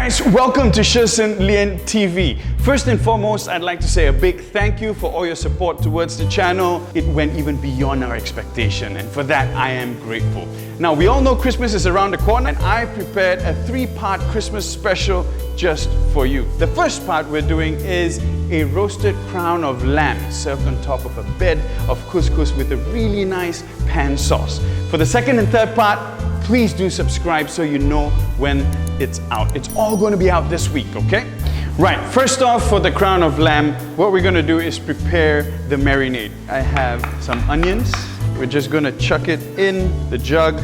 guys, welcome to Shi Sin Lian TV. First and foremost, I'd like to say a big thank you for all your support towards the channel. It went even beyond our expectation, and for that I am grateful. Now, we all know Christmas is around the corner, and I prepared a 3-part Christmas special just for you. The first part we're doing is a roasted crown of lamb served on top of a bed of couscous with a really nice pan sauce. For the second and third part, please do subscribe so you know when it's out. It's all going to be out this week, okay? Right, first off, for the crown of lamb, what we're going to do is prepare the marinade. I have some onions. We're just going to chuck it in the jug.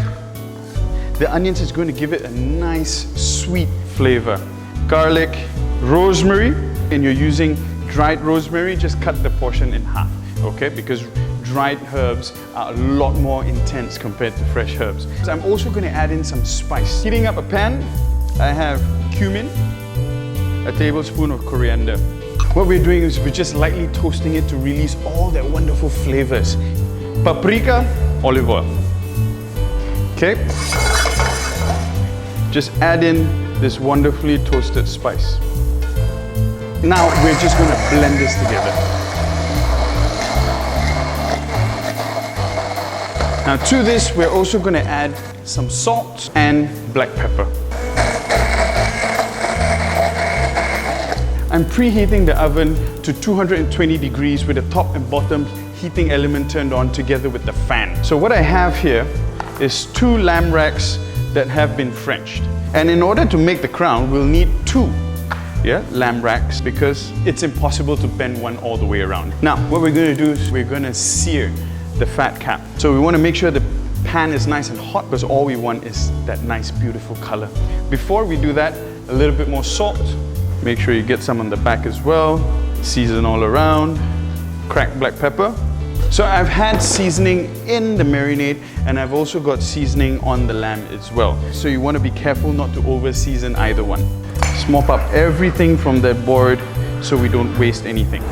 The onions is going to give it a nice sweet flavor. Garlic, rosemary, and you're using dried rosemary, just cut the portion in half, okay? Because dried herbs are a lot more intense compared to fresh herbs. So I'm also going to add in some spice. Heating up a pan, I have cumin, a tablespoon of coriander. What we're doing is we're just lightly toasting it to release all that wonderful flavors. Paprika, olive oil. Okay? Just add in this wonderfully toasted spice. Now we're just going to blend this together. Now to this, we're also going to add some salt and black pepper. I'm preheating the oven to 220 degrees with the top and bottom heating element turned on together with the fan. So what I have here is 2 lamb racks that have been Frenched. And in order to make the crown, we'll need 2 lamb racks because it's impossible to bend one all the way around. Now, what we're going to do is we're going to sear the fat cap. So we want to make sure the pan is nice and hot because all we want is that nice beautiful color. Before we do that, a little bit more salt. Make sure you get some on the back as well. Season all around. Cracked black pepper. So I've had seasoning in the marinade, and I've also got seasoning on the lamb as well. So you want to be careful not to over season either one. Just mop up everything from the board so we don't waste anything.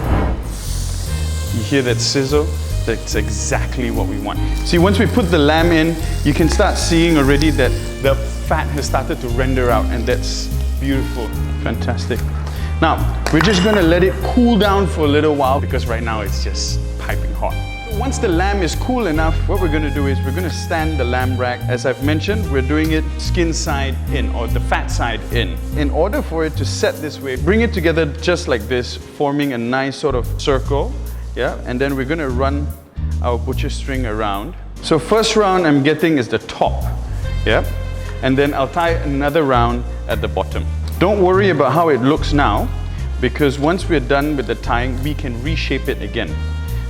You hear that sizzle? That's exactly what we want. See, once we put the lamb in, you can start seeing already that the fat has started to render out, and that's beautiful. Fantastic. Now, we're just going to let it cool down for a little while because right now it's just piping hot. Once the lamb is cool enough, what we're going to do is we're going to stand the lamb rack. As I've mentioned, we're doing it skin side in, or the fat side in. In order for it to set this way, bring it together just like this, forming a nice sort of circle. Yeah, and then we're going to run our butcher string around. So first round I'm getting is the top, yeah, and then I'll tie another round at the bottom. Don't worry about how it looks now, because once we're done with the tying, we can reshape it again.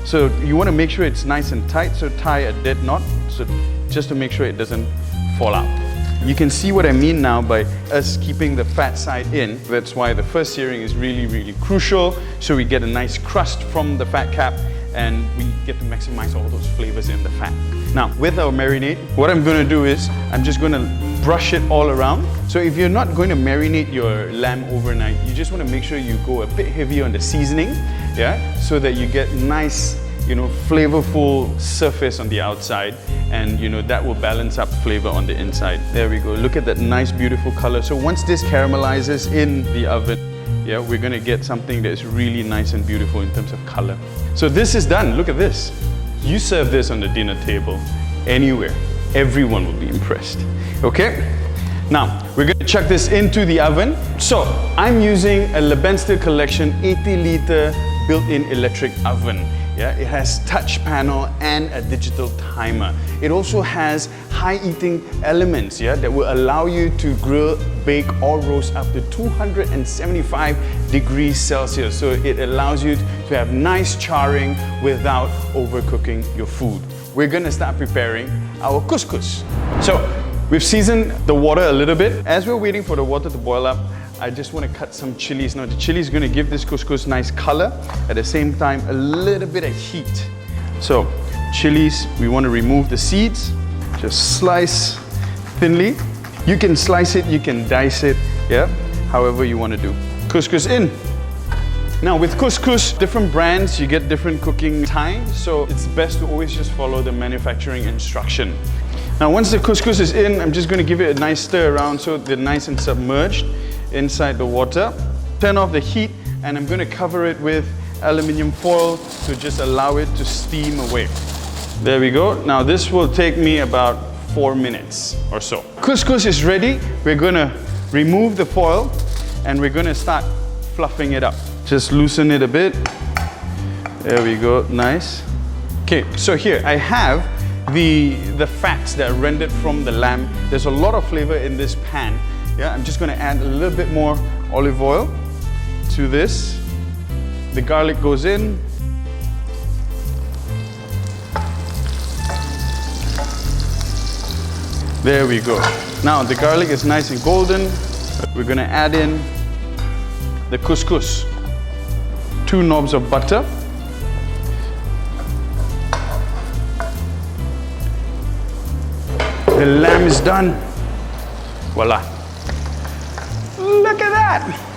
So you want to make sure it's nice and tight, so tie a dead knot, so just to make sure it doesn't fall out. You can see what I mean now by us keeping the fat side in. That's why the first searing is really, really crucial. So we get a nice crust from the fat cap and we get to maximize all those flavors in the fat. Now, with our marinade, what I'm going to do is I'm just going to brush it all around. So if you're not going to marinate your lamb overnight, you just want to make sure you go a bit heavier on the seasoning, yeah, so that you get nice, flavorful surface on the outside, and that will balance up flavor on the inside. There we go. Look at that nice, beautiful color. So once this caramelizes in the oven, yeah, we're gonna get something that is really nice and beautiful in terms of color. So this is done. Look at this. You serve this on the dinner table, anywhere. Everyone will be impressed. Okay? Now, we're gonna chuck this into the oven. So, I'm using a Lebenster Collection 80-liter built-in electric oven. Yeah, it has touch panel and a digital timer. It also has high heating elements, yeah, that will allow you to grill, bake or roast up to 275 degrees Celsius. So it allows you to have nice charring without overcooking your food. We're gonna start preparing our couscous. So we've seasoned the water a little bit. As we're waiting for the water to boil up, I just want to cut some chilies. Now the chili is going to give this couscous nice color, at the same time a little bit of heat. So chilies, we want to remove the seeds, just slice thinly. You can slice it, you can dice it, yeah, however you want to do. Couscous in. Now with couscous, different brands, you get different cooking times, so it's best to always just follow the manufacturing instruction. Now once the couscous is in, I'm just going to give it a nice stir around so they're nice and submerged. inside the water. Turn off the heat, and I'm going to cover it with aluminium foil to just allow it to steam away. There we go. Now this will take me about 4 minutes or so. Couscous is ready. We're going to remove the foil and we're going to start fluffing it up. Just loosen it a bit. There we go. Nice. Okay, so here I have the fats that are rendered from the lamb. There's a lot of flavor in this pan. Yeah, I'm just going to add a little bit more olive oil to this. The garlic goes in. There we go. Now the garlic is nice and golden. We're going to add in the couscous. 2 knobs of butter. The lamb is done. Voila. Look at that.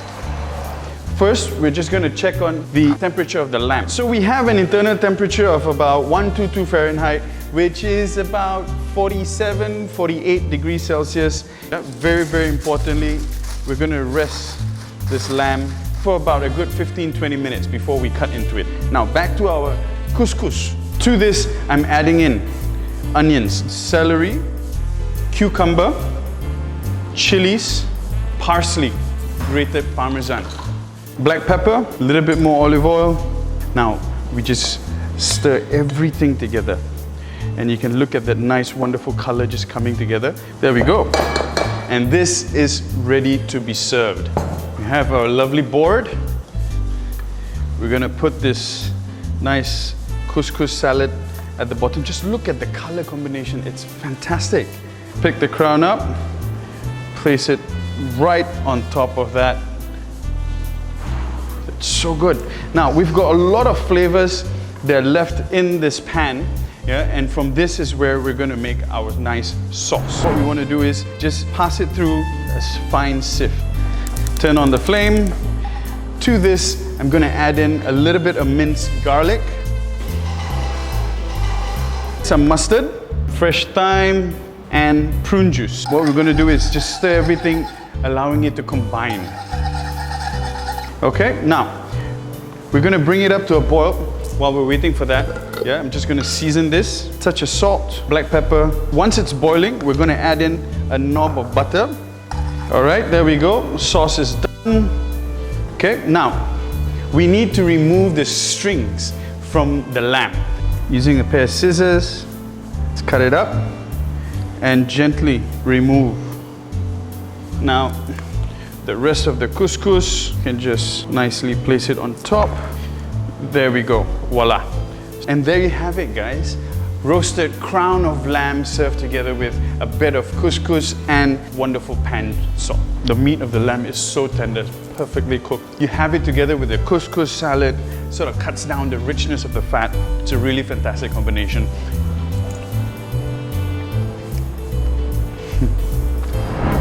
First, we're just going to check on the temperature of the lamb. So we have an internal temperature of about 122 Fahrenheit, which is about 47, 48 degrees Celsius. Very, very importantly, we're going to rest this lamb for about a good 15-20 minutes before we cut into it. Now back to our couscous. To this, I'm adding in onions, celery, cucumber, chilies, parsley, grated parmesan, black pepper, a little bit more olive oil. Now we just stir everything together. And you can look at that nice, wonderful color just coming together. There we go. And this is ready to be served. We have our lovely board. We're gonna put this nice couscous salad at the bottom. Just look at the color combination. It's fantastic. Pick the crown up, place it right on top of that. It's so good. Now, we've got a lot of flavors that are left in this pan. Yeah, and from this is where we're going to make our nice sauce. What we want to do is just pass it through a fine sieve. Turn on the flame. To this, I'm going to add in a little bit of minced garlic, some mustard, fresh thyme, and prune juice. What we're going to do is just stir everything, allowing it to combine. Okay, now we're going to bring it up to a boil. While we're waiting for that, yeah, I'm just going to season this. Touch of salt, black pepper. Once it's boiling, we're going to add in a knob of butter. All right, there we go. Sauce is done. Okay, now we need to remove the strings from the lamb. Using a pair of scissors, let's cut it up and gently remove. Now, the rest of the couscous, you can just nicely place it on top. There we go, voila. And there you have it, guys. Roasted crown of lamb served together with a bit of couscous and wonderful pan salt. The meat of the lamb is so tender, perfectly cooked. You have it together with the couscous salad, sort of cuts down the richness of the fat. It's a really fantastic combination.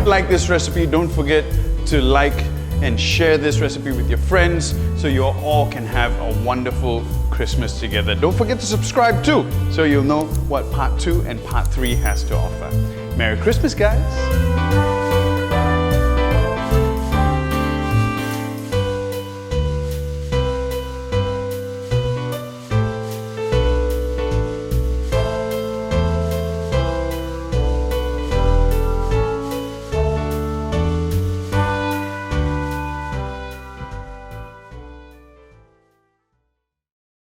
Like this recipe, don't forget to like and share this recipe with your friends so you all can have a wonderful Christmas together. Don't forget to subscribe too, so you'll know what part 2 and part 3 has to offer. Merry Christmas, guys!